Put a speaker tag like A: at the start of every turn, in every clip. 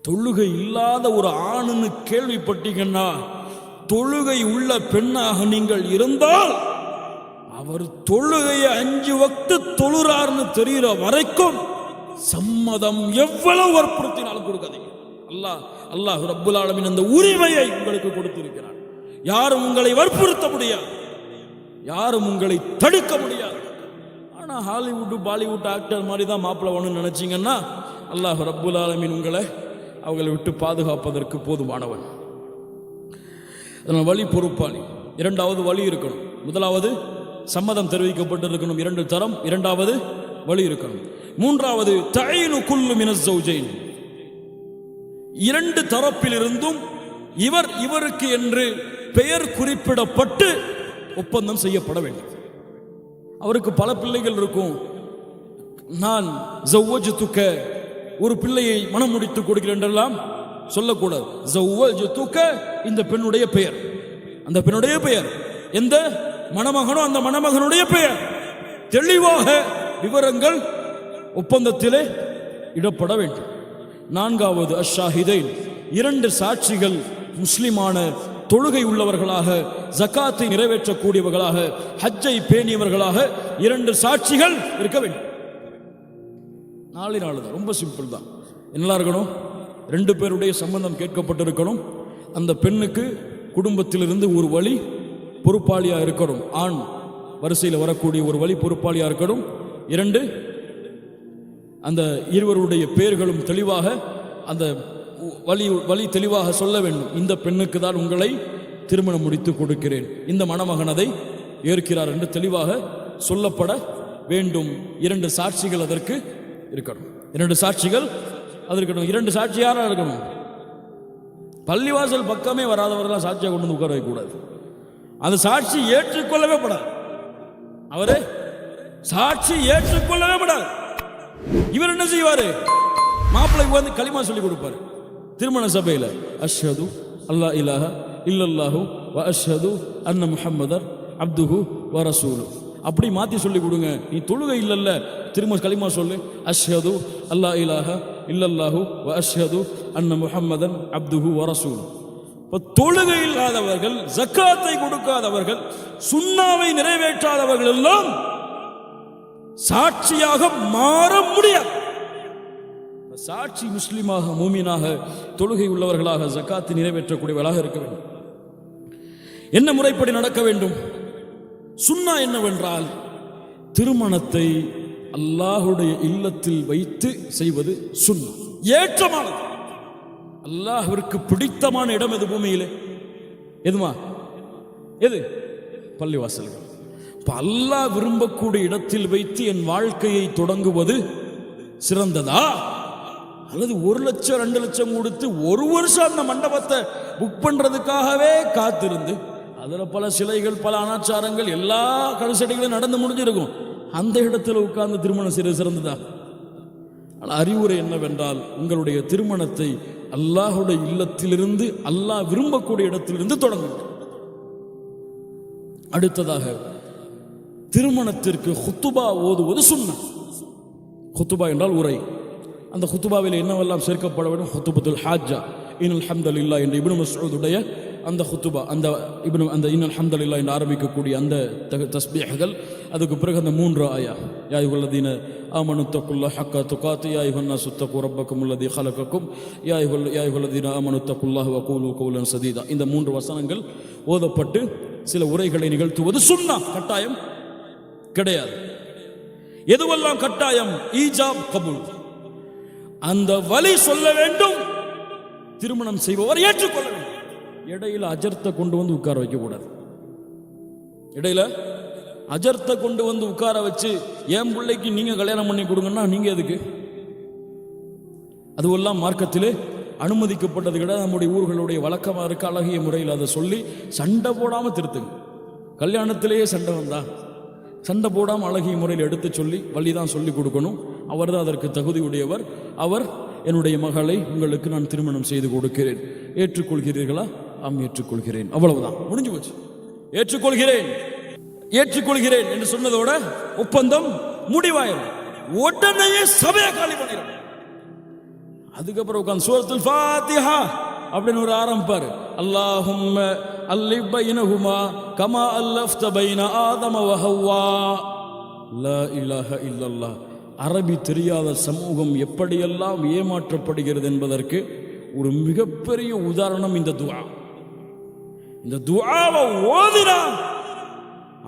A: தொழுகை இல்லாத ஒரு ஆணுன்னு கேள்விப்பட்டீங்கன்னா, தொழுகை உள்ள பெண்ணாக நீங்கள் இருந்தால் அவர் தொழுகையை 5 வக்து தொழுறார்னு தெரிகிற வரைக்கும் சம்மதம் எவ்வளவு வற்புறுத்தினாலும் கொடுக்காதீங்க. அல்லாஹ் ரப்புல் ஆலமீன் அந்த உரிமையை உங்களுக்கு கொடுத்திருக்கிறார். யாரும் உங்களை வற்புறுத்த முடியாது, யாரும் உங்களை தடுக்க முடியாது. ஆனா ஹாலிவுட் பாலிவுட் ஆக்டர் மாதிரி தான் மாப்பிள்ளை வேணும்னு நினைச்சீங்கன்னா, அல்லாஹ் ரப்புல் ஆலமீன் அவங்களை விட்டு பாதுகாப்பதற்கு போதுமானவன். அதனால் வழி பொறுப்பாளி. 2வது வழி இருக்கணும். முதலாவது சம்மதம் தெரிவிக்கப்பட்டிருக்கணும் 2 தரம். 2வது வழி இருக்கணும். 3வது தஈனு குல்லு மினஸ் ஸௌஜைன். 2 தரப்பிலிருந்தும் இவருக்கு என்று பெயர் குறிப்பிடப்பட்டு ஒப்பந்தம் செய்யப்பட வேண்டும். அவருக்கு பல பிள்ளைகள் இருக்கும். நான் ஸௌவஜ்துக, ஒரு பிள்ளையை மனம் முடித்து கொடுக்கிறேன் என்றெல்லாம் சொல்லக்கூடாது. ஸௌவஜ்துக இந்த பெண்ணுடைய பெயர், அந்த பெண்ணுடைய பெயர், எந்த மணமகனோ அந்த மணமகனுடைய பெயர், தெளிவாக விவரங்கள் ஒப்பந்தத்திலே இடப்பட வேண்டும். 4வது அஷ்ஷாஹிதைன், 2 சாட்சிகள் முஸ்லிமான தொழுகை உள்ளவர்களாக, ஜகாத்தை நிறைவேற்றக்கூடியவர்களாக, ஹஜ்ஜை பேணியவர்களாக 2 சாட்சிகள் இருக்க வேண்டும். 4 தான், ரொம்ப சிம்பிள் தான். என்ன இருக்கணும்? 2 பேருடைய சம்பந்தம் கேட்கப்பட்டிருக்கணும். அந்த பெண்ணுக்கு குடும்பத்திலிருந்து ஒரு வழி பொறுப்பாளியா இருக்கணும். ஆண் வரிசையில் வரக்கூடிய ஒரு வழி பொறுப்பாளியா இருக்கணும். 2, அந்த இருவருடைய பெயர்களும் தெளிவாக, அந்த வழி தெளிவாக சொல்ல வேண்டும். இந்த பெண்ணுக்கு தான் உங்களை திருமணம் முடித்து கொடுக்கிறேன், இந்த மணமகன் அதை ஏற்கிறார் என்று தெளிவாக சொல்லப்பட வேண்டும். 2 சாட்சிகள் அதற்கு இருக்கணும். 2 சாட்சிகள் அது இருக்கணும். 2 சாட்சி யாரா இருக்கணும்? பள்ளிவாசல் பக்கமே வராதவர்கள் சாட்சியாக கொண்டு வந்து உட்கார வைக்கக்கூடாது. அந்த சாட்சி ஏற்றுக்கொள்ளவே படாது. அவரு சாட்சி ஏற்றுக்கொள்ளவே படாது. இவர் என்ன செய்வாரு? மாப்பிள்ளைக்கு வந்து களிமா சொல்லி கொடுப்பாரு திருமண சபையில். அஷ்ஹது அல்லா இலாஹ இல்லல்லாஹு வ அஷ்ஹது அன்ன முஹம்மதர் அப்துஹு வ ரசூலு. அப்படி மாற்றி சொல்லி கொடுங்க. நீ தொழுகை இல்லைல்ல, திரும்ப களிமா சொல்லு. அஷ்ஹது அல்லா இலாஹ இல்லல்லாஹு வ அஷ்ஹது அன்ன முஹம்மதன் அப்துஹு வ ரசூலு. தொழுகை இல்லாதவர்கள், ஜக்காத்தை கொடுக்காதவர்கள், சுன்னாவை நிறைவேற்றாதவர்கள் எல்லாம் சாட்சியாக மாற முடியாது. சாட்சி முஸ்லிமாக, மூமினாக, தொழுகை உள்ளவர்களாக, ஜக்காத்தை நிறைவேற்றக்கூடியவர்களாக இருக்க வேண்டும். என்ன முறைப்படி நடக்க வேண்டும்? சுன்னா என்னவென்றால், திருமணத்தை அல்லாஹுடைய இல்லத்தில் வைத்து செய்வது சுன்னா, ஏற்றமானது. அல்லாஹ்விற்கு பிடித்தமான இடம் எது பூமியிலே? எதுமா? எது? பள்ளிவாசல்கள். அல்லாஹ் விரும்பக்கூடிய இடத்தில் வைத்து என் வாழ்க்கையை தொடங்குவது சிறந்ததா, அல்லது 1 லட்சம் 2 லட்சம் கொடுத்து 1 வருஷம் அந்த மண்டபத்தை புக் பண்றதுக்காகவே காத்திருந்து அதுல பல சிலைகள், பல அனாச்சாரங்கள், எல்லா கழுசடிகளும் நடந்து முடிஞ்சிருக்கும், அந்த இடத்துல உட்கார்ந்து திருமணம் செய்வது சிறந்ததா? அறிவுரை என்னவென்றால், உங்களுடைய திருமணத்தை அல்லாஹுடைய இல்லத்திலிருந்து, அல்லாஹ் விரும்பக்கூடிய இடத்திலிருந்து தொடங்குங்கள். அடுத்ததாக, திருமணத்திற்கு குத்துபா ஓதுவது சுன்னா. குத்துபா என்றால் உரை. அந்த குத்துபாவில் என்னவெல்லாம் சேர்க்கப்பட வேண்டும்? குத்துபத்துல் ஹாஜா, இன்னல் ஹம்துலில்லாஹ் என்ற இப்னு மஸ்ஊதுடைய அந்த குத்துபா, அந்த இன்னல் ஹம்துலில்லாஹ் என்று ஆரம்பிக்கக்கூடிய அந்த தஸ்பீஹ்கள். அதுக்கு பிறகு அந்த 3 ஆயா, யா அய்யுஹல்லதீன ஆமனு தக்குல்லாஹ ஹக்க துகாத்தி, யா அய்யுஹன்னாஸு தக்கு ரப்பக்கும் அல்லதீ ஹலகக்கும், யா அய்யுஹல்லதீன ஆமனு தக்குல்லாஹ வ கூலு கௌலன் சதீதா. இந்த 3 வசனங்கள் ஓதப்பட்டு சில உரைகளை நிகழ்த்துவது சுன்னா, கட்டாயம் கிடையாது. எதுவெல்லாம் கட்டாயம்? ஈஜாப் கபூல். அந்த வழி சொல்ல வேண்டும், திருமணம் செய்பவர் ஏற்றுக்கொள்ள வேண்டும். இடையில அஜர்த்தை கொண்டு வந்து உட்கார வைக்க கூடாது. இடையில அஜர்த்தை கொண்டு வந்து உட்கார வச்சு, என் பிள்ளைக்கு நீங்க கல்யாணம் பண்ணி கொடுங்கன்னா நீங்க எதுக்கு? அதுவெல்லாம் மார்க்கத்திலே அனுமதிக்கப்பட்டது கிடையாது. நம்முடைய ஊர்களுடைய வழக்கமாக இருக்க அழகிய முறையில் அதை சொல்லி சண்டை போடாம திருத்துங்க. கல்யாணத்திலேயே சண்டை வந்தா சண்டை போடாமல் அழகிய முறையில் எடுத்து சொல்லி வழிதான் சொல்லி கொடுக்கணும். அவர் தான் அதற்கு தகுதியுடையவர். அவர், என்னுடைய மகளை உங்களுக்கு நான் திருமணம் செய்து கொடுக்கிறேன், ஏற்றுக்கொள்கிறீர்களா? ஆம், ஏற்றுக்கொள்கிறேன். அவ்வளவுதான், முடிஞ்சு போச்சு. ஏற்றுக்கொள்கிறேன் என்று சொன்னதோட ஒப்பந்தம் முடிவாயிரும். உடனே சபையை காலி பண்ணிடும். அதுக்கப்புறம் உட்கார்ந்து சூரத்துல் ஃபாத்திஹா அப்படின்னு ஒரு ஆரம்பிப்பாரு. அல்லாஹும்ம அல்லிஃப் பைனஹுமா கமா அல்லஃப்த பைன ஆதம வ ஹவ்வா. லா இலாஹ இல்லல்லாஹ். அரபி தெரியாத சமூகம் எப்படியெல்லாம் ஏமாற்றப்படுகிறது என்பதற்கு ஒரு மிகப்பெரிய உதாரணம் இந்த துஆ. இந்த துஆவை ஓதினா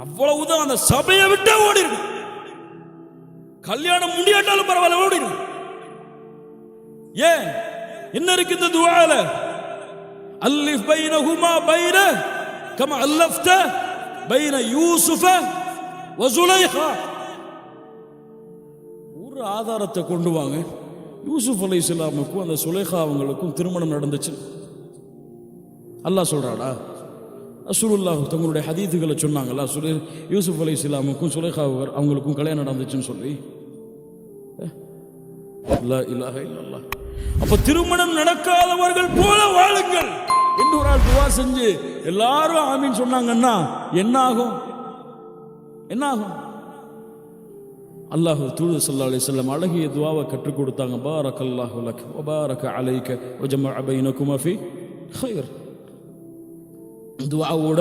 A: அவ்வளவுதான், அந்த சபையை விட்டு ஓடிடும். கல்யாணம் முடியாட்டாலும் பரவாயில்ல, ஓடிடும். ஏன்? என்ன இருக்கு இந்த துஆல? அல்லிஃப் பைனஹுமா பைன கமா அல்லஃப்த பைன யூசுஃப வ சுலைஹா. ஒரு ஆதாரத்தை கொண்டு வாங்க. யூசுப் அலைஹிஸ்ஸலாமுக்கும் அந்த சுலைஹா அவங்களுக்கும் திருமணம் நடந்துச்சு. அல்லாஹ் சொல்றாடா? ரசூலுல்லாஹ் தங்களுடைய ஹதீதுகளை சொன்னாங்களா? யூசுப் அலைஹிஸ்ஸலாமுக்கும் சுலைஹா அவங்களுக்கும் கல்யாணம் நடந்துச்சுன்னு சொல்லி? லா இலாஹ இல்லல்லாஹ். அப்ப திருமணம் நடக்காதவர்கள் போல வாழுங்கள் என்று ஒரு ஆள் துவா செஞ்சு எல்லாரும் ஆமீன் சொன்னாங்கன்னா என்ன ஆகும்? என்ன ஆகும்? அல்லாஹ் தூதர் ஸல்லல்லாஹு அலைஹி வஸல்லம் அழகிய துஆவை கற்றுக் கொடுத்தாங்க. பாரக்கல்லாஹு லக் வ பாரக அலைக வ ஜமஅ பைனகுமா ஃபீ கைர். துஆவோட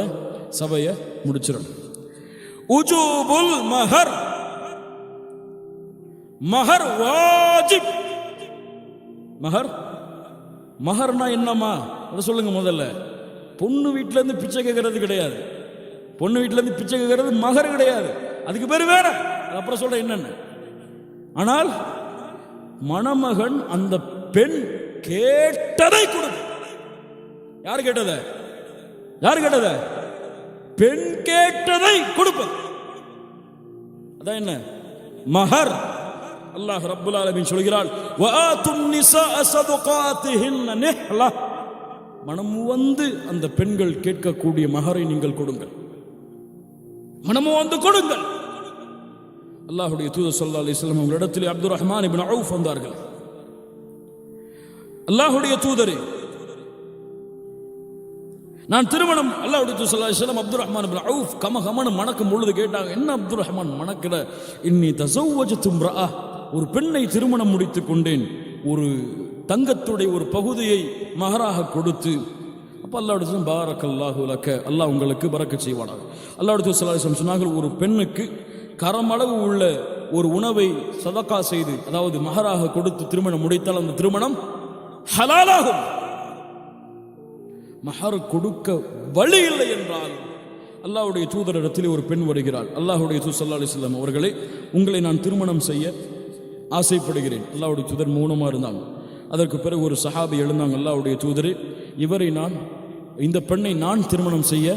A: சபையை முடிச்சிடும். உஜூபுல் மஹர். மஹர் வாஜிப். மஹர் மஹர்னா என்னமா அதை சொல்லுங்க முதல்ல. பொண்ணு வீட்டில இருந்து பிச்சை கேட்கறது கிடையாது. பொண்ணு வீட்டில இருந்து பிச்சை கேட்கறது மஹர் கிடையாது. அதுக்கு பேர் வேற. அப்புறம் சொல்ற என்னன்னு. ஆனால் மணமகன் அந்த பெண் கேட்டதை கொடுக்கும். யார் கேட்டத? யார் கேட்டத? பெண் கேட்டதை கொடுப்பது. அதான் என்ன மஹர். அல்லாஹ் ரப்புல் ஆலமீன் சொல்கிறான், வஆத்துன் நிஸாஅ ஸதகாத்திஹின்ன நிஹ்லா. மனம் வந்து அந்த பெண்கள் கேட்கக்கூடிய மஹரை நீங்கள் கொடுங்கள். மனமோ வந்து கொடுங்கள். அல்லாஹ்வுடைய தூதர் ஸல்லல்லாஹு அலைஹி வஸல்லம் அவர்களிடத்தில் அப்துர் ரஹ்மான் இப்னு அவுஃப் வந்தார்கள். அல்லாஹ்வுடைய தூதரே, நான் திருமணம் அல்லாஹ்வுடைய தூதர் ஸல்லல்லாஹு அலைஹி வஸல்லம் அப்துர் ரஹ்மான் இப்னு அவுஃப் கமகமன மணக்கும் பொழுது கேட்டாங்க, என்ன அப்துர் ரஹ்மான் மணக்கிற? இன்னி தஸவ்வஜது இம்ரஅ. ஒரு பெண்ணை திருமணம் முடித்துக் கொண்டேன், ஒரு தங்கத்துடைய ஒரு பகுதியை மஹராக கொடுத்து. அப்ப அல்லாஹ்வுடைய தூதர் பாரக்கல்லாஹு லக்க, அல்லாஹ் உங்களுக்கு பரக்கத் செய்வானாக. அல்லாஹ்வுடைய தூதர் ஸல்லல்லாஹு அலைஹி வஸல்லம் சொன்னார்கள், ஒரு பெண்ணுக்கு கரமளவு உள்ள ஒரு உணவை சதகா செய்து, அதாவது மஹராக கொடுத்து திருமணம் முடித்தால் அந்த திருமணம் ஹலாலாகும். மஹர் கொடுக்க வழி இல்லை என்றால் அல்லாஹ்வுடைய தூதரிடத்தில் ஒரு பெண் வருகிறாள். அல்லாஹ்வுடைய தூதர் ஸல்லல்லாஹு அலைஹி வஸல்லம் அவர்களே, உங்களை நான் திருமணம் செய்ய ஆசைப்படுகிறேன். அல்லாஹ்வுடைய தூதர் மௌனமா இருந்தாங்க. அதற்கு பிறகு ஒரு சஹாபி எழுந்தாங்க, அல்லாஹ்வுடைய தூதரே, இந்த பெண்ணை நான் திருமணம் செய்ய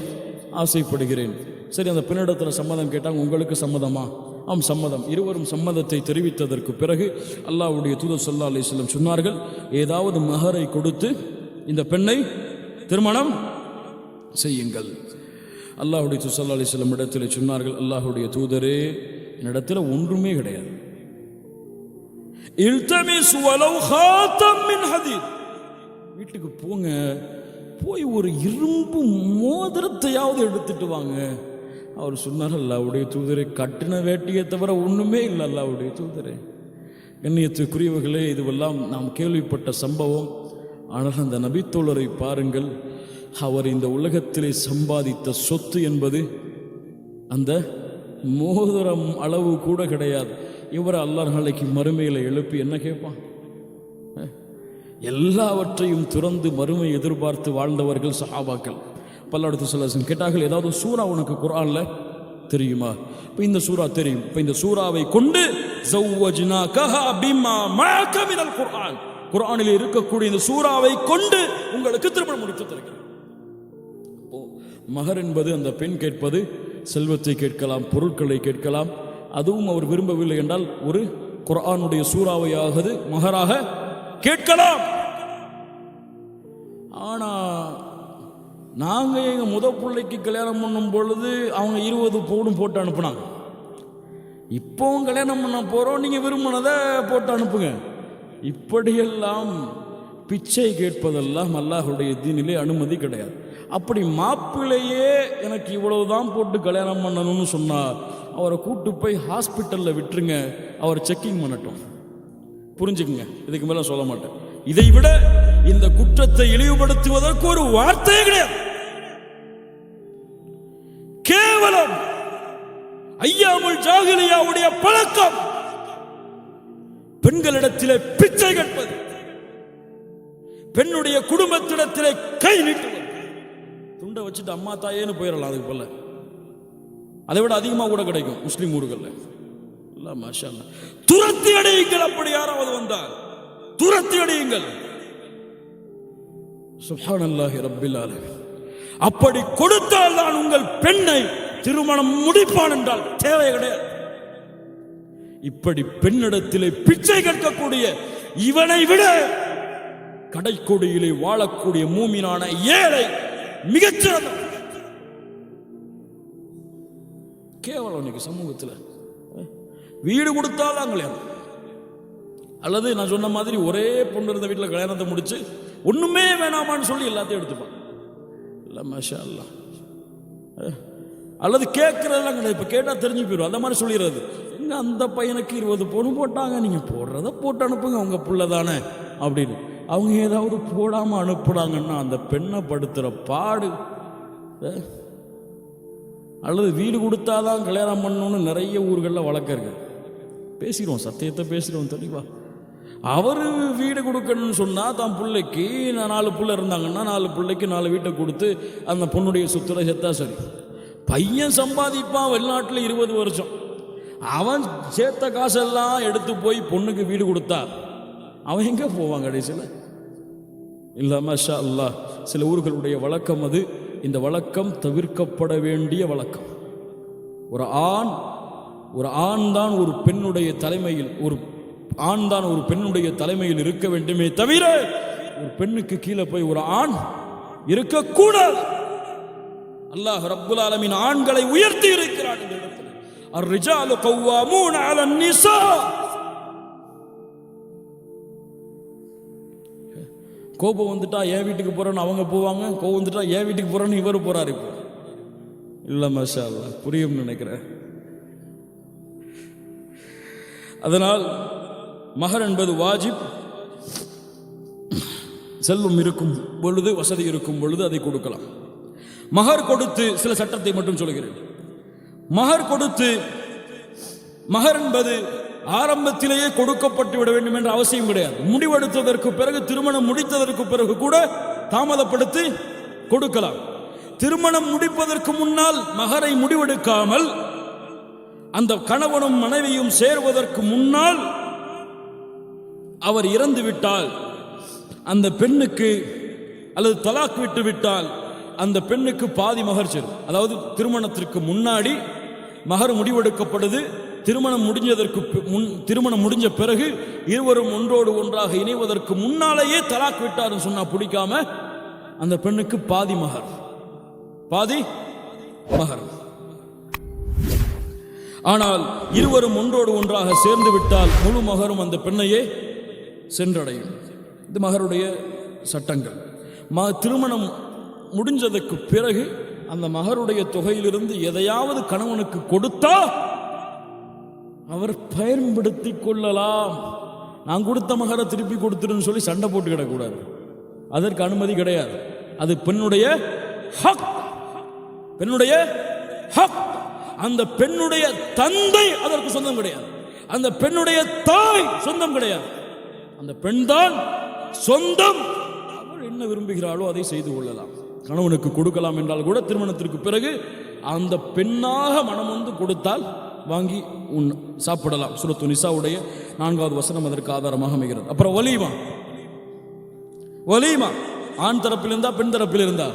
A: ஆசைப்படுகிறேன். சரி, அந்த பெண்ணிடத்தில் சம்மதம் கேட்டாங்க. உங்களுக்கு சம்மதமா? ஆம், சம்மதம். இருவரும் சம்மதத்தை தெரிவித்ததற்கு பிறகு அல்லாஹ்வுடைய தூதர் ஸல்லல்லாஹு அலைஹி வஸல்லம் சொன்னார்கள், ஏதாவது மஹரை கொடுத்து இந்த பெண்ணை திருமணம் செய்யுங்கள். அல்லாஹ்வுடைய தூதர் ஸல்லல்லாஹு அலைஹி வஸல்லம் இடத்தில் சொன்னார்கள், அல்லாஹ்வுடைய தூதரே, என்னிடத்தில் ஒன்றுமே கிடையாது. இல்தமிஸ் வலவ் ஹாதம் மின் ஹதீத். வீட்டுக்கு போங்க, போய் ஒரு இரும்பு மோதிரத்தையாவது எடுத்துட்டு வாங்க. அவர் சொன்னார், அல்லாஹ்வுடைய தூதரே, கட்டின வேட்டியை தவிர ஒண்ணுமே இல்லை அல்லாஹ்வுடைய தூதரே. கண்ணியத்துக்குரியவர்களே, இதுவெல்லாம் நாம் கேள்விப்பட்ட சம்பவம். ஆனால் அந்த நபித்தோழரை பாருங்கள், அவர் இந்த உலகத்திலே சம்பாதித்த சொத்து என்பது அந்த மோதிரம் அளவு கூட கிடையாது. இவர் அல்லாஹ் நாளைக்கு மறுமையில எழுப்பி என்ன கேட்பான்? எல்லாவற்றையும் துறந்து மறுமை எதிர்பார்த்து வாழ்ந்தவர்கள் சஹாபாக்கள். பல்லாயிரத்து சொல்லி கேட்டார்கள், ஏதாவது சூரா உனக்கு குர்ஆன்ல தெரியுமா? இப்போ இந்த சூரா தெரியும். இப்போ இந்த சூராவை கொண்டு ஸவ்வஜ்னாகஹா பிமா மஅக மினல் குர்ஆன், குர்ஆனில் இருக்கக்கூடிய இந்த சூராவை கொண்டு உங்களுக்கு திருமணம் முடித்து தருகிறேன். மஹர் என்பது அந்த பெண் கேட்பது செல்வத்தை கேட்கலாம், பொருட்களை கேட்கலாம். அதுவும் அவர் விரும்பவில்லை என்றால் ஒரு குர்ஆனுடைய சூறாவையாவது மஹராக கேட்கலாம். ஆனா நாங்க எங்க பிள்ளைக்கு கல்யாணம் பண்ணும் பொழுது அவங்க 20 பவுன் போட்டு அனுப்புனாங்க. இப்போவும் கல்யாணம் பண்ண போறோம், நீங்க விரும்பினதை போட்டு அனுப்புங்க. இப்படியெல்லாம் பிச்சை கேட்பதெல்லாம் அல்லாஹ்வுடைய தீனிலே அனுமதி கிடையாது. அப்படி மாப்பிள்ளையே எனக்கு இவ்வளவுதான் போட்டு கல்யாணம் பண்ணணும்னு சொன்னார், அவரை கூட்டு போய் ஹாஸ்பிட்டலில் விட்டுருங்க, அவர் செக்கிங் பண்ணட்டும். புரிஞ்சுக்குங்க, இதுக்கு மேலே சொல்ல மாட்டேன். இதை விட இந்த குற்றத்தை இழிவுபடுத்துவதற்கு ஒரு வார்த்தையே கிடையாது. கேவலம் ஐயாமுல் ஜாஹிலியாவுடைய பழக்கம் பெண்களிடத்திலே பிச்சை கேட்பது, பெண்ணுடைய குடும்பத்திடத்திலே கை நீட்டுவது. துண்டை வச்சுட்டு அம்மா தாயேன்னு போயிடலாம். அதுக்கு போல அதை விட அதிகமாக கூட கிடைக்கும் முஸ்லிம் ஊர்கள்ல. மாஷா அல்லாஹ், துரத்தி அடையுங்கள். அப்படி யாராவது வந்தால் துரத்தி அடையுங்கள். சுப்ஹானல்லாஹி ரப்பில் ஆலமீன். அப்படி கொடுத்தால் தான் உங்கள் பெண்ணை திருமணம் முடிப்பான் என்றால் தேவை கிடையாது. இப்படி பெண்ணிடத்திலே பிச்சை கேட்கக்கூடிய இவனை விட கடைக்கோடியிலே வாழக்கூடிய மூமினான ஏழை மிகச்சிறந்த கேவலம். இன்னைக்கு சமூகத்தில் வீடு கொடுத்தாதான் கல்யாணம், அல்லது நான் சொன்ன மாதிரி ஒரே பொண்ணு இருந்த வீட்டில் கல்யாணத்தை முடிச்சு ஒண்ணுமே வேணாமான்னு சொல்லி எல்லாத்தையும் எடுத்துப்பான். இல்லை மாஷா அல்லாஹ். அல்லது கேட்கறதெல்லாம் கிடையாது, இப்போ கேட்டால் தெரிஞ்சு போயிடும். அந்த மாதிரி சொல்லிடுறது, எங்க அந்த பையனுக்கு 20 பொண்ணு போட்டாங்க, நீங்கள் போடுறத போட்டு அனுப்புங்க, உங்க புள்ள தானே அப்படின்னு. அவங்க ஏதாவது போடாமல் அனுப்புறாங்கன்னா அந்த பெண்ணை படுத்துகிற பாடு. அல்லது வீடு கொடுத்தாதான் கல்யாணம் பண்ணணும்னு நிறைய ஊர்களில் வழக்கம் இருக்கு. பேசிடுவோம், சத்தியத்தை பேசிடுவோம் தெளிவா. அவர் வீடு கொடுக்கணும்னு சொன்னால் தான் பிள்ளைக்கு 4 பிள்ளை இருந்தாங்கன்னா 4 பிள்ளைக்கு 4 வீட்டை கொடுத்து அந்த பொண்ணுடைய சொத்துல செத்தா சரி. பையன் சம்பாதிப்பான் வெளிநாட்டில் 20 வருஷம், அவன் சேர்த்த காசெல்லாம் எடுத்து போய் பொண்ணுக்கு வீடு கொடுத்தா அவன் எங்கே போவான் கடைசியில்? இல்லை மாஷா அல்லாஹ். சில ஊர்களுடைய வழக்கம் அது. இந்த வழக்கம் தவிர்க்கப்பட வேண்டிய வழக்கம். ஒரு ஆண் தான் ஒரு பெண்ணுடைய தலைமையில், ஒரு ஆண் தான் ஒரு பெண்ணுடைய தலைமையில் இருக்க வேண்டுமே தவிர ஒரு பெண்ணுக்கு கீழே போய் ஒரு ஆண் இருக்கக்கூடாது. அல்லாஹ் ரப்புல் ஆலமீன் ஆண்களை உயர்த்தி இருக்கிறான் இந்த இடத்தில். அர்-ரிஜாலு கவ்வாமூன அலன் நிஸா. கோபம் வந்துட்டா என் வீட்டுக்கு போறேன்னு அவங்க போவாங்க, கோபம் வந்துட்டா என் வீட்டுக்கு போறேன்னு இவர் போறாரு. இப்போ இல்லை மாஷா அல்லாஹ், புரியும் நினைக்கிறேன். அதனால் மஹர் என்பது வாஜிப். செல்வம் இருக்கும் பொழுது, வசதி இருக்கும் பொழுது அதை கொடுக்கலாம். மஹர் கொடுத்து, சில சட்டத்தை மட்டும் சொல்கிறேன். மஹர் கொடுத்து, மஹர் என்பது ஆரம்பத்திலேயே கொடுக்கப்பட்டு விட வேண்டும் என்ற அவசியம் கிடையாது. முடிவெடுத்ததற்கு பிறகு, திருமணம் முடித்ததற்கு பிறகு கூட தாமதப்படுத்தி கொடுக்கலாம். திருமணம் முடிப்பதற்கு முன்னால் மஹரை முடிவெடுக்காமல் அந்த கணவனும் மனைவியும் சேர்வதற்கு முன்னால் அவர் இறந்து விட்டால் அந்த பெண்ணுக்கு, அல்லது தலாக் விட்டு விட்டால் அந்த பெண்ணுக்கு பாதி மஹர் சேரும். அதாவது திருமணத்திற்கு முன்னாடி மஹர் முடிவெடுக்கப்படுது, திருமணம் முடிஞ்ச பிறகு இருவரும் ஒன்றோடு ஒன்றாக இணைவதற்கு முன்னாலேயே தலாக் விட்டாருன்னு சொன்னா பிடிக்காம அந்த பெண்ணுக்கு பாதி மஹர். ஆனால் இருவரும் ஒன்றோடு ஒன்றாக சேர்ந்து விட்டால் முழு மஹரும் அந்த பெண்ணையே சென்றடையும். இது மஹருடைய சட்டங்கள். திருமணம் முடிஞ்சதற்கு பிறகு அந்த மஹருடைய தொகையிலிருந்து எதையாவது கணவனுக்கு கொடுத்தா அவர் பயன்படுத்திக் கொள்ளலாம். நான் கொடுத்த மஹரை திருப்பி கொடுத்துருன்னு சொல்லி சண்டை போட்டு கிடக்கூடாது. அதற்கு அனுமதி கிடையாது. அது பெண்ணுடைய ஹக். அந்த பெண்ணுடைய தந்தை அதற்கு சொந்தம் கிடையாது. அந்த பெண்ணுடைய தாய் சொந்தம் கிடையாது. அந்த பெண் தான் சொந்தம். அவள் என்ன விரும்புகிறாளோ அதை செய்து கொள்ளலாம். கணவனுக்கு கொடுக்கலாம் என்றால் கூட திருமணத்திற்கு பிறகு அந்த பெண்ணாக மனம் வந்து கொடுத்தால் வாங்கி சாப்பிடலாம். சூரத்து நிசாவுடைய 4வது வசனம் அதற்கு ஆதாரமாக அமைகிறது. அப்புறம் வலீமா ஆண் தரப்பில் இருந்தா பெண் தரப்பில் இருந்தா?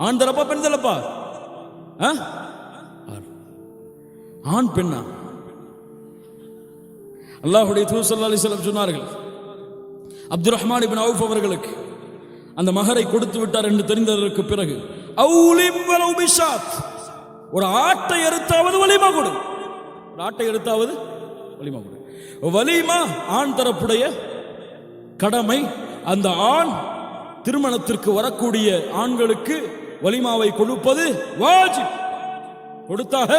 A: ஆண் தரப்பா பெண் தரப்பா? ஆண் பெண்ணா? அல்லாஹ்வுடைய தூதர் ஸல்லல்லாஹு அலைஹி வஸல்லம் சொன்னார்கள், அப்துர் ரஹ்மான் இப்னு அவுஃப் அவர்களுக்கு அந்த மஹரை கொடுத்து விட்டார் என்று தெரிந்ததற்கு பிறகு அவுலிம் வலவு பிஷாத், ஒரு ஆட்டை எடுத்தாவது வலிமா கொடு. ஒரு ஆட்டை எடுத்தாவது வலிமா கொடு. வலிமா ஆண் தரப்புடைய கடமை. அந்த ஆண் திருமணத்திற்கு வரக்கூடிய ஆண்களுக்கு வலிமாவை கொடுப்பது வாஜிப், கொடுத்தாக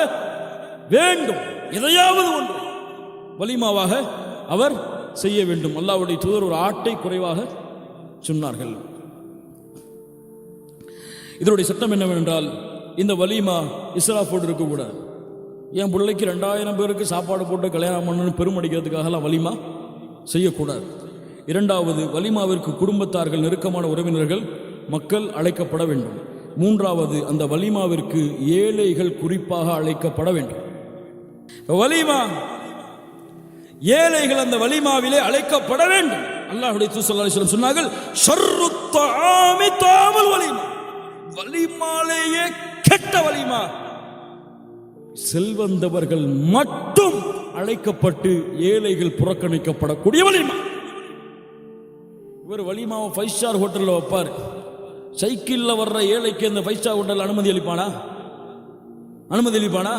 A: வேண்டும். எதையாவது ஒன்று வலிமாவாக அவர் செய்ய வேண்டும். அல்லாஹ்வுடைய தூதர் ஒரு ஆட்டை குறைவாக சொன்னார்கள். இதனுடைய சட்டம் என்னவென்றால், இந்த வலிமா இஸ்ராஃபோடு இருக்கக்கூடாது. என் பிள்ளைக்கு 2000 பேருக்கு சாப்பாடு போட்டு கல்யாணம் பண்ணணும்னு பெருமடிக்கிறதுக்காகலாம் வலிமா செய்யக்கூடாது. இரண்டாவது, வலிமாவிற்கு குடும்பத்தார்கள், நெருக்கமான உறவினர்கள், மக்கள் அழைக்கப்பட வேண்டும். மூன்றாவது, அந்த வலிமாவிற்கு ஏழைகள் குறிப்பாக அழைக்கப்பட வேண்டும். வலிமா ஏழைகள் அந்த வலிமாவிலே அழைக்கப்பட வேண்டும். அல்லாஹ்வுடைய தூதர் ஸல்லல்லாஹு அலைஹி வஸல்லம் சொன்னார்கள், ஷர்ரு தஆமி தஆமுல் வலிமா, வலிமாலேயே கெட்ட வலிமா செல்வந்தவர்கள் மட்டும் அழைக்கப்பட்டு ஏழைகள் புறக்கணிக்கப்படக்கூடிய வலிமா. இவர் வலிமாவை 5 ஸ்டார் ஹோட்டலில் வைப்பார். சைக்கிளில் வர்ற ஏழைக்கு அந்த 5 ஸ்டார் ஹோட்டல் அனுமதி அளிப்பானா? அனுமதி அளிப்பானா?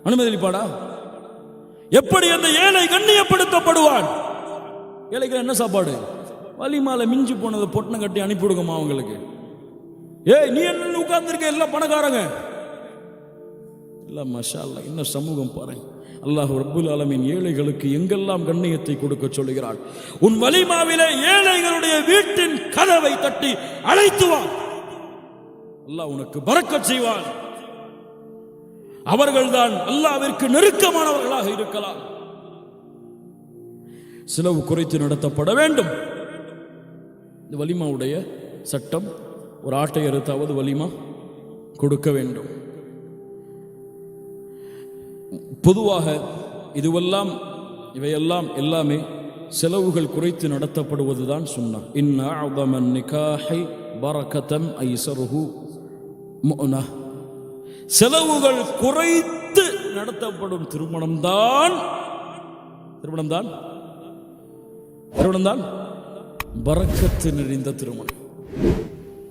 A: அனுமதி அளிப்பானா? எப்படி அந்த ஏழை கண்ணியப்படுத்தப்படுவான்? ஏழைக்கு என்ன சாப்பாடு? வலிமால மிஞ்சி போனதை பொட்டனை கட்டி அனுப்பிவிடுங்கம்மா அவங்களுக்கு. நீ என்ன உட்கார்ந்துருக்க, எல்லாம் பணக்காரங்க எல்லாம். மஷா அல்லாஹ், இன்னும் சமூகம் பாருங்க. அல்லாஹ் ரப்புல் ஆலமீன் ஏழைகளுக்கு எங்கெல்லாம் கண்ணியத்தை கொடுக்க சொல்கிறான். உன் வலிமாவிலே ஏழைகளுடைய வீட்டின் கதவை தட்டி அழைத்து வா, அல்லாஹ் உனக்கு பரக்கத் செய்வான். அவர்கள்தான் அல்லாஹ்விற்கு நெருக்கமானவர்களாக இருக்கலாம். செலவு குறைத்து நடத்தப்பட வேண்டும். இந்த வலிமாவுடைய சட்டம், ஒரு ஆட்டை அறுத்தாவது வலிமா கொடுக்க வேண்டும். பொதுவாக இவையெல்லாம் எல்லாமே செலவுகள் குறைத்து நடத்தப்படுவதுதான் சுன்னah. இன்னா அஅதமன் நிகாஹி பரக்கத்தன் ஐஸருஹு முஅனா. செலவுகள் குறைத்து நடத்தப்படும் திருமணம்தான் பரக்கத்து நிறைந்த திருமணம்.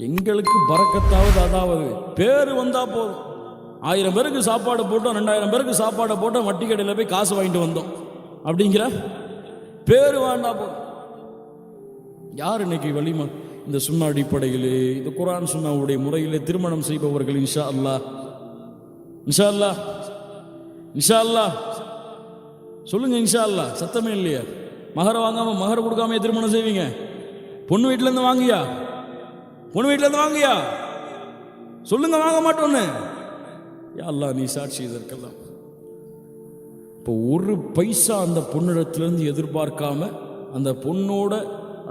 A: எங்களுக்கு பரக்கத்தாவது, அதாவது பேரு வந்தா போதும். 1000 பேருக்கு சாப்பாடு போட்டோம், 2000 பேருக்கு சாப்பாடு போட்டோம், வட்டி கடையில் போய் காசு வாங்கிட்டு வந்தோம் அப்படிங்கிற பேரு வேண்டாம் போதும். யார் இன்னைக்கு வலிமா இந்த சுன்னா அடிப்படையிலே, இந்த குர்ஆன் சுன்னாவுடைய முறையிலே திருமணம் செய்பவர்கள்? இன்ஷா அல்லாஹ், இன்ஷா அல்லாஹ், இன்ஷா அல்லாஹ் சொல்லுங்க. இன்ஷா அல்லாஹ் சத்தமே இல்லையா? மகர வாங்காம, மகர கொடுக்காம திருமணம் செய்வீங்க? பொண்ணு வீட்டுல இருந்து வாங்கியா? பொண்ணு வீட்டுல இருந்து வாங்கியா? சொல்லுங்க, வாங்க மாட்டோன்னு. யா அல்லாஹ், நீ சாட்சி இதற்கெல்லாம். இப்போ ஒரு பைசா அந்த பொண்ணிடத்திலிருந்து எதிர்பார்க்காம அந்த பொண்ணோட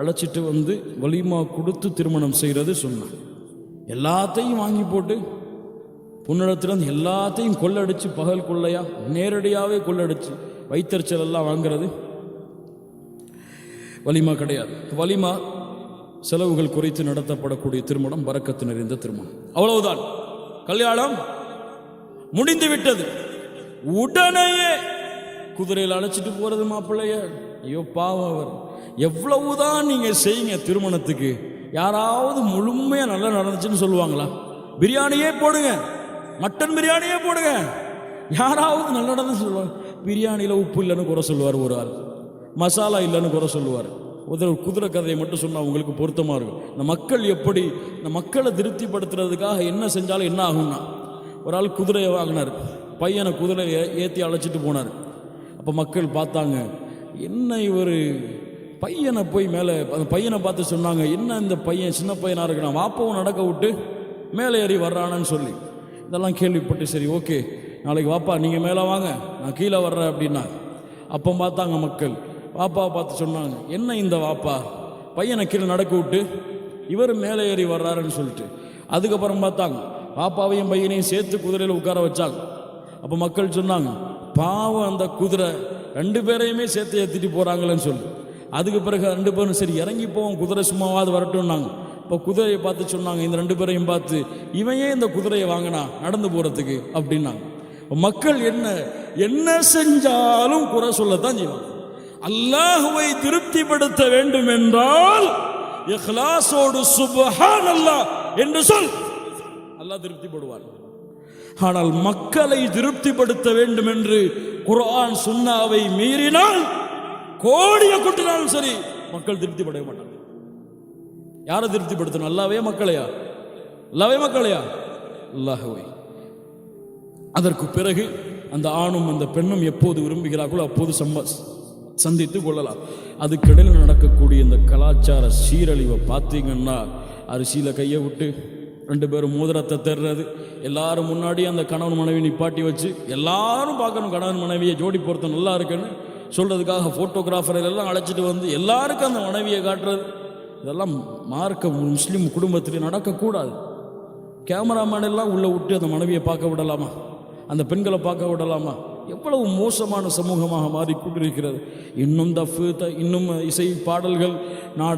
A: அழைச்சிட்டு வந்து வலிமா கொடுத்து திருமணம் செய்கிறது சொன்னான். எல்லாத்தையும் வாங்கி போட்டு பொண்ணிடத்திலிருந்து எல்லாத்தையும் கொள்ளடிச்சு, பகல் கொள்ளையா நேரடியாகவே கொள்ளடிச்சு வைத்தறிச்சல் எல்லாம் வாங்கிறது வலிமா கிடையாது. வலிமா செலவுகள் குறைத்து நடத்தப்படக்கூடிய திருமணம், பரக்கத்து நிறைந்த திருமணம். அவ்வளவுதான். கல்யாணம் முடிந்து விட்டது. உடனேயே குதிரையில் அழைச்சிட்டு போறது மாப்பிள்ளைய. ஐயோ பாவம், அவர் எவ்வளவுதான் நீங்க செய்யுங்க திருமணத்துக்கு, யாராவது முழுமையா நல்லா நடந்துச்சுன்னு சொல்லுவாங்களா? பிரியாணியே போடுங்க, மட்டன் பிரியாணியே போடுங்க, யாராவது நல்லா நடந்து சொல்லுவாங்க? பிரியாணியில உப்பு இல்லைன்னு குறை சொல்லுவார் ஒரு ஆள், மசாலா இல்லைன்னு குறை சொல்லுவார். ஒரு குதிரை கதையை மட்டும் சொன்னா உங்களுக்கு பொருத்தமா இருக்கும். இந்த மக்கள் எப்படி இந்த மக்களை திருப்திப்படுத்துறதுக்காக என்ன செஞ்சாலும் என்ன ஆகும்னா, ஒரு ஆள் குதிரையை வாங்கினார், பையனை குதிரையை ஏற்றி அழைச்சிட்டு போனார். அப்போ மக்கள் பார்த்தாங்க, என்ன இவர் பையனை போய் மேலே, அந்த பையனை பார்த்து சொன்னாங்க, என்ன இந்த பையன் சின்ன பையனாக இருக்கிறான், வாப்பவும் நடக்க விட்டு மேலே ஏறி வர்றானன்னு சொல்லி இதெல்லாம் கேள்விப்பட்டு, சரி ஓகே நாளைக்கு வாப்பா நீங்கள் மேலே வாங்க, நான் கீழே வர்றேன் அப்படின்னா. அப்போ பார்த்தாங்க மக்கள், வாப்பாவை பார்த்து சொன்னாங்க, என்ன இந்த வாப்பா பையனை கீழே நடக்க விட்டு இவர் மேலே ஏறி வர்றாருன்னு சொல்லிட்டு. அதுக்கப்புறம் பார்த்தாங்க, பாப்பாவையும் பையனையும் சேர்த்து குதிரையில் உட்கார வச்சாங்க. அப்போ மக்கள் சொன்னாங்க, பாவம் அந்த குதிரை 2 பேரையுமே சேர்த்து ஏற்றிட்டு போகிறாங்களேன்னு சொல்லி. அதுக்கு பிறகு 2 பேரும் சரி இறங்கி போவோம், குதிரை சும்மாவாது வரட்டும்னாங்க. இப்போ குதிரையை பார்த்து சொன்னாங்க, இந்த 2 பேரையும் பார்த்து, இவன் ஏன் இந்த குதிரையை வாங்கினா நடந்து போகிறதுக்கு அப்படின்னாங்க. மக்கள் என்ன செஞ்சாலும் குறை சொல்லத்தான் செய்வாங்க. அல்லாஹுவை திருப்திப்படுத்த வேண்டும் என்றால் இக்லாஸோடு சுப்ஹானல்லாஹ் என்று சொல், அல்லாஹ் திருப்திப்படுவார். ஆனால் மக்களை திருப்திப்படுத்த வேண்டும் என்று குர்ஆன் சுன்னாவை மீறினால் கோடியை கொட்டினாலும் சரி மக்கள் திருப்தி படைய மாட்டாங்க. யாரை திருப்திப்படுத்தணும்? அல்லாவே மக்களையா? அல்லாவே மக்களையா? அல்லாஹ்வை. அதற்கு பிறகு அந்த ஆணும் அந்த பெண்ணும் எப்போது விரும்புகிறார்களோ அப்போது சந்தித்து கொள்ளலாம். அதுக்கிடையில் நடக்கக்கூடிய இந்த கலாச்சார சீரழிவை பார்த்தீங்கன்னா, அரிசியில் கையை விட்டு 2 பேரும் மோதிரத்தை தர்றது, எல்லாரும் முன்னாடி அந்த கணவன் மனைவி நிப்பாட்டி வச்சு எல்லாரும் பார்க்கணும் கணவன் மனைவியை ஜோடி பொருத்தம் நல்லா இருக்குன்னு சொல்றதுக்காக ஃபோட்டோகிராஃபரை எல்லாம் அழைச்சிட்டு வந்து எல்லாருக்கும் அந்த மனைவியை காட்டுறது, இதெல்லாம் மார்க்க முஸ்லீம் குடும்பத்தில் நடக்கக்கூடாது. கேமராமேன் எல்லாம் உள்ளே விட்டு அந்த மனைவியை பார்க்க விடலாமா? அந்த பெண்களை பார்க்க விடலாமா? எவ்வளவு மோசமான சமூகமாக மாறிக்கொண்டிருக்கிறது. இன்னும் இன்னும் இசை பாடல்கள்,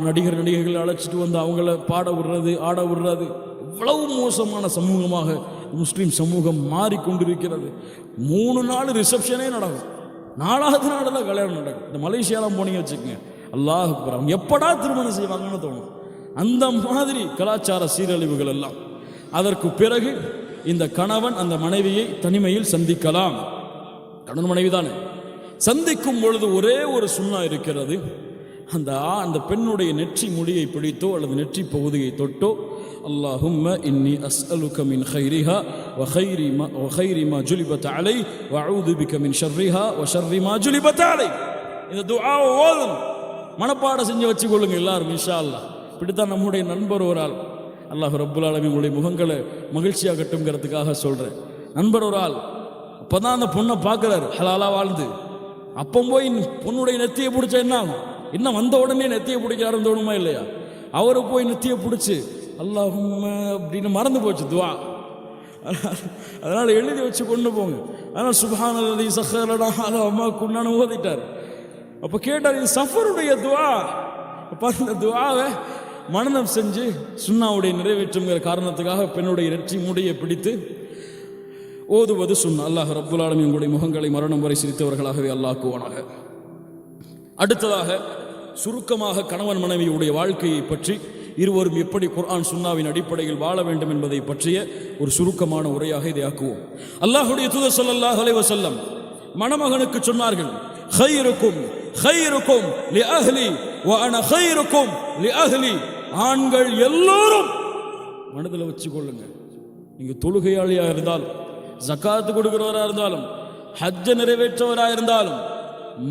A: நடிகர்கள் அழைச்சிட்டு வந்து அவங்கள பாட விடுறது, ஆட விடுறது, எவ்வளவு மோசமான சமூகமாக முஸ்லீம் சமூகம் மாறிக்கொண்டிருக்கிறது. 3 நாள் ரிசப்ஷனே நடக்கும், 4வது நாளில் கல்யாணம் நடக்கும். இந்த மலேசியாலாம் போனீங்க வச்சுக்கோங்க, அல்லாஹ் அக்பர், அவங்க எப்படா திருமணம் செய்வாங்கன்னு தோணும். அந்த மாதிரி கலாச்சார சீரழிவுகள் எல்லாம். அதற்கு பிறகு இந்த கணவன் அந்த மனைவியை தனிமையில் சந்திக்கலாம். கணவன் மனைவி தானே சந்திக்கும் பொழுது ஒரே ஒரு சுன்னா இருக்கிறது. அந்த பெண்ணுடைய நெற்றி முடியை பிடித்தோ அல்லது நெற்றி பகுதியை தொட்டோ, அல்லாஹும்ம இன்னி அஸ்அலுக மின் கைரிஹா வ கைரி மா ஜுலிபத் அலை வ அஊது பிக மின் ஷர்ரிஹா வ ஷர்ரி மா ஜுலிபத் அலை. இந்த துஆவை ஓதும் மனப்பாடம் செஞ்சு வச்சுக்கொள்ளுங்க எல்லாரும் இன்ஷா அல்லாஹ். இப்படித்தான் நம்முடைய நண்பர் ஒரு ஆள், அல்லாஹ் ரப்புல் ஆலமீன் உங்களுடைய முகங்களை மகிழ்ச்சியாகட்டும்ங்கிறதுக்காக சொல்கிறேன். நண்பர் ஒரு ஆள் அப்போதான் அந்த பொண்ணை பார்க்குறாரு, ஹலாலா வாழ்ந்து. அப்போ போய் பொண்ணுடைய நெத்தியை பிடிச்சா என்ன ஆகும்? இன்னும் வந்த உடனே நெத்தியை பிடிக்க தோணுமா இல்லையா? அவரை போய் நெத்தியை பிடிச்சி அல்லாஹும்ம அப்படின்னு மறந்து போச்சு துவா. அதனால் எழுதி வச்சு கொண்டு போங்க. அதனால் சுப்ஹானல்லதி ஸஹ்ஹரனா ஹாதா வமா குன்னா ஓதிட்டார். அப்போ கேட்டார், இது சஃபருடைய துவா. அப்போ அந்த துவாவை மனனம் செஞ்சு சுன்னாவுடைய நிறைவேற்றுங்கிற காரணத்துக்காக பெண்ணுடைய நெற்றி முடியை பிடித்து ஓதுவது சுன்னா. அல்லாஹ் ரப்புல் ஆலமீன் உங்களுடைய முகங்களை மரணம் வரை சிரித்தவர்களாகவே அல்லாஹ்க்குவானாக. அடுத்ததாக சுருக்கமாக கணவன் மனைவியுடைய வாழ்க்கையை பற்றி, இருவரும் எப்படி குர்ஆன் சுன்னாவின் அடிப்படையில் வாழ வேண்டும் என்பதை பற்றிய ஒரு சுருக்கமான உரையாக இதை ஆக்குவோம். அல்லாஹ்வுடைய தூதர் ஸல்லல்லாஹு அலைஹி வஸல்லம் மணமகனுக்கு சொன்னார்கள், கைருக்கும் கைருக்கும் லி அஹ்லி வ அன கைருக்கும் லி அஹ்லி. ஆண்கள் எல்லோரும் மனதில் வச்சு கொள்ளுங்க, நீங்க தொழுகையாளியாக இருந்தாலும், ஜகாத்து கொடுக்கிறவராக இருந்தாலும், ஹஜ்ஜ நிறைவேற்றவராக இருந்தாலும்,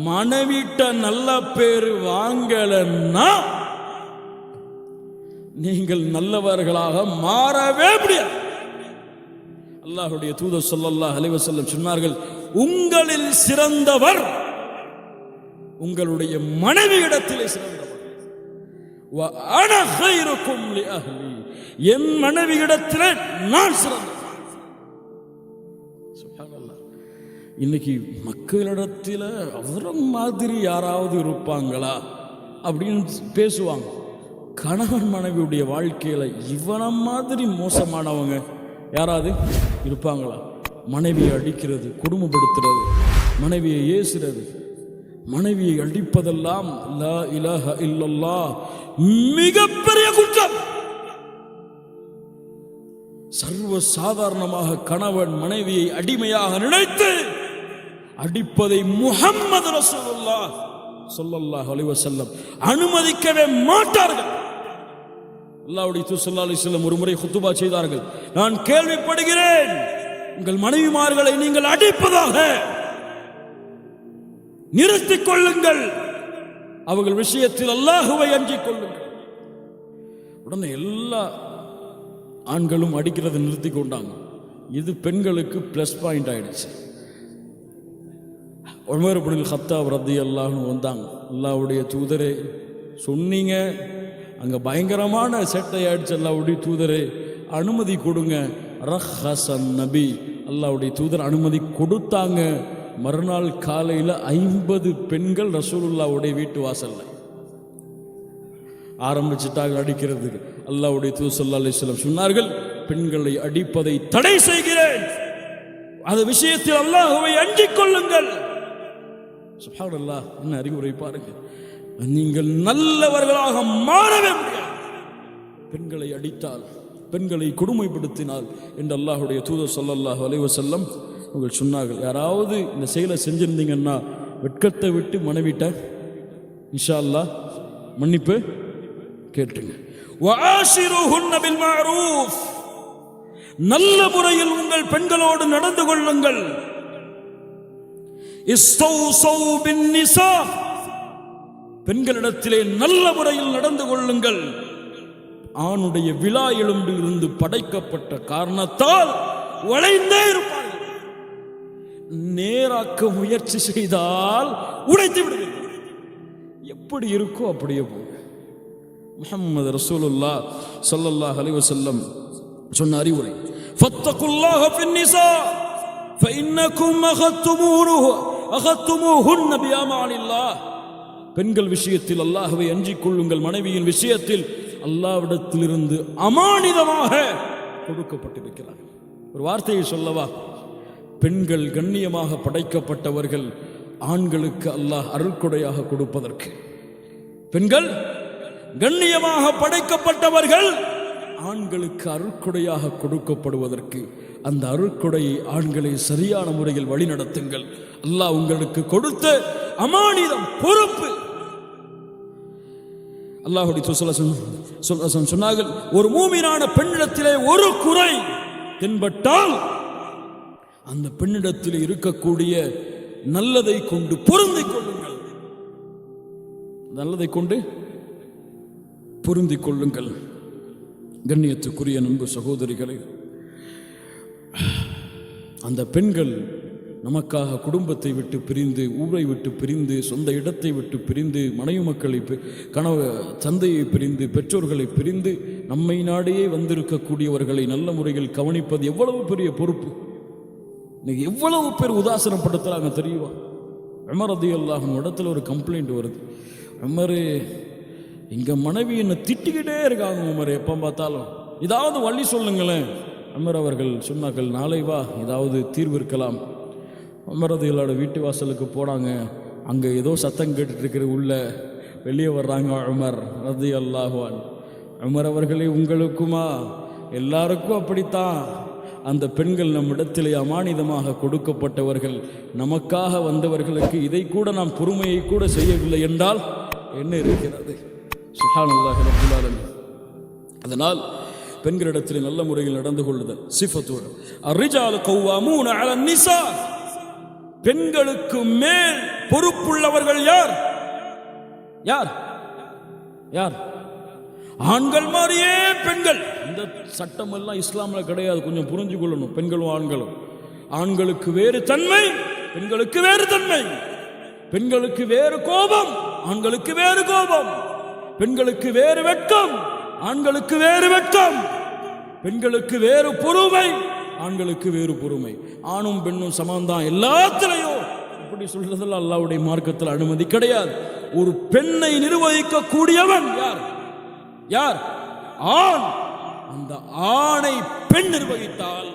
A: மனைவிட்ட நல்ல பேர் வாங்கலன்னா நீங்கள் நல்லவர்களாக மாறவே முடியாது. அல்லாஹ்வுடைய தூதர் ஸல்லல்லாஹு அலைஹி வஸல்லம் சொன்னார்கள், உங்களில் சிறந்தவர் உங்களுடைய மனைவியிடத்திலே சிறந்தவர். வ அன கைருக்கும் லி அஹ்லி, என் மனைவியிடத்திலே நான் சிறந்தவர். சுப்ஹானல்லாஹ். இன்னைக்கு மக்களிடத்தில் அவர மாதிரி யாராவது இருப்பாங்களா அப்படின்னு பேசுவாங்க. கணவன் மனைவியுடைய வாழ்க்கையில் இவன மாதிரி மோசமானவங்க யாராவது இருப்பாங்களா? மனைவியை அடிக்கிறது, கொடுமைப்படுத்துறது, மனைவியை ஏசுறது, மனைவியை அடிப்பதெல்லாம் லா இலாஹ இல்லல்லாஹ் மிகப்பெரிய குற்றம். சர்வ சாதாரணமாக கணவன் மனைவியை அடிமையாக நினைத்து அடிப்பதை முஹம்மது ரசூலுல்லாஹ் ஸல்லல்லாஹு அலைஹி வஸல்லம் அனுமதிக்கவே மாட்டார்கள். அல்லாஹ்வுடைய தூதர் ஸல்லல்லாஹு அலைஹி வஸல்லம் ஒரு முறை குத்துபா செய்தார்கள், நான் கேள்விப்படுகிறேன் உங்கள் மனைவிமார்களை நீங்கள் அடிப்பதாக, நிறுத்திக் கொள்ளுங்கள், அவர்கள் விஷயத்தில் அல்லாஹ்வை அஞ்சிக் கொள்ளுங்கள். உடனே எல்லா ஆண்களும் அடிக்கிறதை நிறுத்தி கொண்டாங்க. இது பெண்களுக்கு பிளஸ் பாயிண்ட் ஆயிடுச்சு. உமர் இப்னுல் கத்தாப் ரலியல்லாஹு அன்ஹு வந்தாங்க, அல்லாஹ்வுடைய தூதரே சொன்னீங்க, அங்கே பயங்கரமான சேட்டை ஆயிடுச்சு, அல்லாஹ்வுடைய தூதரே அனுமதி கொடுங்க. ரஹ்ஹஸன் நபி, அல்லாஹ்வுடைய தூதர் அனுமதி கொடுத்தாங்க. மறுநாள் காலையில் 50 பெண்கள் ரசூலுல்லாஹ்வுடைய வீட்டு வாசல்ல ஆரம்பிச்சுட்டாங்க அடிக்கிறதுக்கு. அல்லாஹ்வுடைய தூதர் ஸல்லல்லாஹு அலைஹி வஸல்லம் சொன்னார்கள், பெண்களை அடிப்பதை தடை செய்கிறேன், அந்த விஷயத்தில் அல்லாஹ்வை அஞ்சிக் கொள்ளுங்கள். சுப்ஹானல்லாஹ், என்ன அறிவுரை பாருங்க. நீங்கள் நல்லவர்களாக மாறவே முடியாது பெண்களை அடித்தால், பெண்களை கொடுமைப்படுத்தினால் என்று அல்லாஹ்வுடைய தூதர் ஸல்லல்லாஹு அலைஹி வஸல்லம் அவர்கள் சொன்னார்கள். யாராவது இந்த செயலை செஞ்சிருந்தீங்கன்னா வெட்கத்தை விட்டு மனைவிட்ட இன்ஷா அல்லாஹ் மன்னிப்பு கேட்டுங்க. வஆஷிருஹுன்ன பில் மஅரூஃப், நல்ல முறையில் உங்கள் பெண்களோடு நடந்து கொள்ளுங்கள். இஸ்தௌஸௌ பின் நிசா, பெண்களிடத்திலே நல்ல முறையில் நடந்து கொள்ளுங்கள். ஆணுடைய விலா எலும்பில் இருந்து படைக்கப்பட்ட காரணத்தால் வளைந்தே இருப்பார்கள். நேராக்க முயற்சி செய்தால் உடைத்து விடுவீர்கள். எப்படி இருக்கோ அப்படியே போங்க. முஹம்மது ரசூலுல்லாஹ் ஸல்லல்லாஹு அலைஹி வஸல்லம் சொன்ன அறிவுரை, ஃபத்தகுல்லாஹ ஃபின் நிஸா ஃபஇன்னகும் அகத்துமூஹுன்ன பிஅமானில்லாஹ். பெண்கள் விஷயத்தில் அல்லாஹ்வை அஞ்சிக் கொள்ளுங்கள். மனைவியின் விஷயத்தில் அல்லாஹ்விடத்திலிருந்து அமானிதமாக கொடுக்கப்பட்டிருக்கிறார்கள். ஒரு வார்த்தையை சொல்லவா? பெண்கள் கண்ணியமாக படைக்கப்பட்டவர்கள் ஆண்களுக்கு அல்லாஹ் அருள்கொடையாக கொடுப்பதற்கு. பெண்கள் கண்ணியமாக படைக்கப்பட்டவர்கள் ஆண்களுக்கு அருள்கொடையாக கொடுக்கப்படுவதற்கு. அந்த அருள்கொடையை ஆண்களை சரியான முறையில் வழிநடத்துங்கள். அல்லாஹ் உங்களுக்கு கொடுத்த அமானிதம், பொறுப்பு. அல்லாஹ்வுடைய தூதர் சொன்னார்கள், ஒரு மூமினான பெண்ணிடத்திலே ஒரு குறை தென்பட்டால் அந்த பெண்ணிடத்தில் இருக்கக்கூடிய நல்லதை கொண்டு பொருந்திக் கொள்ளுங்கள். நல்லதை கொண்டு பொருந்திக் கொள்ளுங்கள். கண்ணியத்துக்குரிய நண்பு சகோதரிகளே, அந்த பெண்கள் நமக்காக குடும்பத்தை விட்டு பிரிந்து, ஊரை விட்டு பிரிந்து, சொந்த இடத்தை விட்டு பிரிந்து, மனைவி மக்களை, கணவ தந்தையை பிரிந்து, பெற்றோர்களை பிரிந்து நம்மை நாடையே வந்திருக்கக்கூடியவர்களை நல்ல முறையில் கவனிப்பது எவ்வளவு பெரிய பொறுப்பு. இன்னைக்கு எவ்வளவு பேர் உதாசனப்படுத்துறாங்க தெரியுமா? உமர் ரலியல்லாஹு அன்ஹு இடத்துல ஒரு கம்ப்ளைண்ட் வருது. உமர், இங்க மனைவி என்ன திட்டிக்கிட்டே இருக்காங்க உமர், எப்போ பார்த்தாலும் ஏதாவது வழி சொல்லுங்களேன். உமர் அவர்கள் சொன்னார்கள், நாளை வா, ஏதாவது தீர்வு இருக்கலாம். உமர் ரலியல்லாஹு வீட்டு வாசலுக்கு போனாங்க. அங்கே ஏதோ சத்தம் கேட்டுட்டு இருக்கிற, உள்ள வெளியே வர்றாங்க உமர் ரலியல்லாஹு அன்ஹு. உமர் அவர்களே, உங்களுக்குமா? எல்லாருக்கும் அப்படித்தான். அந்த பெண்கள் நம்மிடத்திலே அமானிதமாக கொடுக்கப்பட்டவர்கள், நமக்காக வந்தவர்களுக்கு இதை கூட நாம் பொறுமையை கூட செய்யவில்லை என்றால் என்ன இருக்கிறது? சுப்ஹானல்லாஹ் ரப்பில் ஆலமீன். அதனால் பெண்களிடத்தில் நல்ல முறையில் நடந்து கொள்ளுதல் சிஃபத்தோடு. அர்ரிஜாலு கவ்வாமூன அலன் நிஸா, பெண்களுக்கு மேல் பொறுப்புள்ளவர்கள் யார்? யார்? யார்? ஆண்கள் மாதிரியே பெண்கள். இந்த சட்டம் எல்லாம் இஸ்லாம்ல கிடையாது, கொஞ்சம் புரிஞ்சு கொள்ளணும். பெண்களும் ஆண்களும், ஆண்களுக்கு வேறு தன்மை, பெண்களுக்கு வேறு தன்மை. பெண்களுக்கு வேறு கோபம், ஆண்களுக்கு வேறு கோபம். பெண்களுக்கு வேறு வெட்கம், ஆண்களுக்கு வேறு வெட்கம். பெண்களுக்கு வேறு பொறுமை, ஆண்களுக்கு வேறு பொறுமை. ஆணும் பெண்ணும் சமம்தான் எல்லாத்திலையும். இப்படி சொல்றதில் அல்லாஹ்வுடைய மார்க்கத்தில் அனுமதி கிடையாது. ஒரு பெண்ணை நிர்வகிக்க கூடியவன் யார்? யார்? ஆண். அந்த ஆணை பெண் நிர்வகித்தால்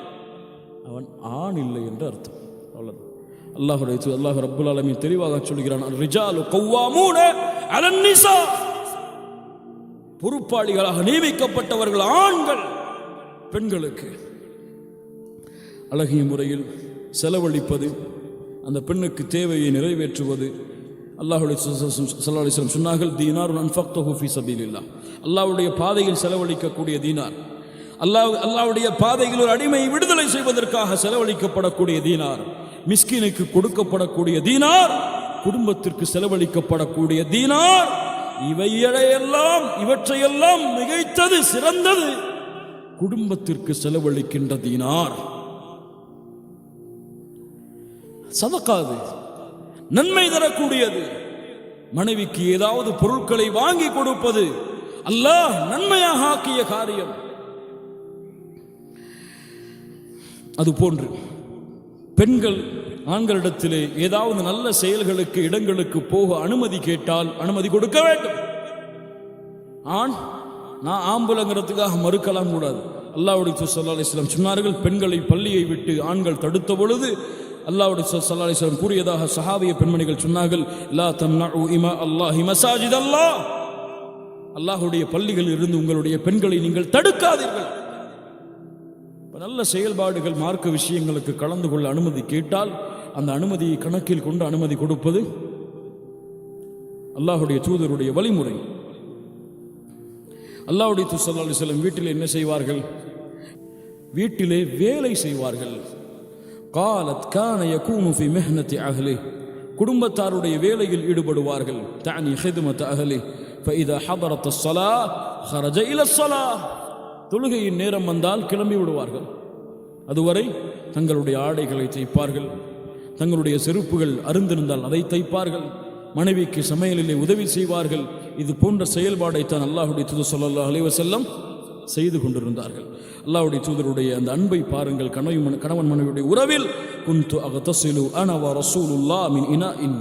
A: அவன் ஆண் இல்லை என்று அர்த்தம். அல்லாஹ் ரப்புல் ஆலமீன் தெளிவாக சொல்கிறான், ரிஜாலு கவ்வாமூன அலன் நிஸா, பொறுப்பாளிகளாக நியமிக்கப்பட்டவர்கள் ஆண்கள். பெண்களுக்கு அழகிய முறையில் செலவழிப்பது, அந்த பெண்ணுக்கு தேவையை நிறைவேற்றுவது. அல்லாஹ்வுடைய ஸல்லல்லாஹு அலைஹி வஸல்லம் சொன்னார்கள், தீனாருன் அன்ஃபக்தஹு ஃபீ ஸபீலில்லாஹ், அல்லாஹ்வுடைய பாதையில் செலவழிக்கக்கூடிய தீனார், அல்லாஹ்வுடைய பாதையில் ஒரு அடிமையை விடுதலை செய்வதற்காக செலவழிக்கப்படக்கூடிய தீனார், மிஸ்கினுக்கு கொடுக்கப்படக்கூடிய தீனார், குடும்பத்திற்கு செலவழிக்கப்படக்கூடிய தீனார், இவற்றையெல்லாம் மிகைத்தது, சிறந்தது குடும்பத்திற்கு செலவழிக்கின்ற தீனார். சதகாது நன்மை தரக்கூடியது. மனைவிக்கு ஏதாவது பொருட்களை வாங்கி கொடுப்பது அல்லாஹ் நன்மையாக ஆக்கிய காரியம். அதுபோன்று பெண்கள் ஆண்களிடத்திலே ஏதாவது நல்ல செயல்களுக்கு, இடங்களுக்கு போக அனுமதி கேட்டால் அனுமதி கொடுக்க வேண்டும். நான் ஆம்புலங்கிறதுக்காக மறுக்கலாம் கூடாது. அல்லாஹ்வுடைய ஸல்லல்லாஹு அலைஹி வஸல்லம் சொன்னார்கள், பெண்களை பள்ளியை விட்டு ஆண்கள் தடுத்த பொழுது அல்லாஹ்வுடைய ஸல்லல்லாஹு அலைஹி வஸல்லம் கூறியதாக சஹாபிய பெண்மணிகள் சொன்னார்கள், லா தம்னஉ இமா அல்லாஹி மசாஜித் அல்லாஹ், அல்லாஹ்வுடைய பள்ளிகளில் இருந்து உங்களுடைய பெண்களை நீங்கள் தடுக்காதீர்கள். நல்ல செயல்பாடுகள், மார்க்க விஷயங்களுக்கு கலந்து கொள்ள அனுமதி கேட்டால் அந்த அனுமதியை கணக்கில் கொண்டு அனுமதி கொடுப்பது அல்லாஹ்வுடைய தூதருடைய வழிமுறை. அல்லாஹ்வுடைய தூதர் ஸல்லல்லாஹு அலைஹி வஸல்லம் வீட்டில் என்ன செய்வார்கள்? வீட்டிலே வேலை செய்வார்கள். قالت كان يكون في مهنة أهله, குடும்பத்தாருடைய வேலையில் ஈடுபடுவார்கள். தஅனி خدمة أهله فإذا حضرت الصلاة خرج إلى الصلاة, தொழுகையின் நேரம் வந்தால் கிளம்பி விடுவார்கள். அதுவரை தங்களுடைய ஆடைகளை தைப்பார்கள், தங்களுடைய செருப்புகள் அருந்திருந்தால் அதை தைப்பார்கள், மனைவிக்கு சமையலிலே உதவி செய்வார்கள். இது போன்ற செயல்பாடைத்தான் அல்லாஹ்வுடைய தூதர் ஸல்லல்லாஹு அலைஹி வஸல்லம் செய்து கொண்டிருந்தார்கள். அல்லாஹ்வுடைய தூதருடைய அந்த அன்பை பாருங்கள். கணவன் மனைவியுடைய உறவில் குந்து அகதசிலு அன வ ரசூலுல்லாஹ் மின் இனாஇன்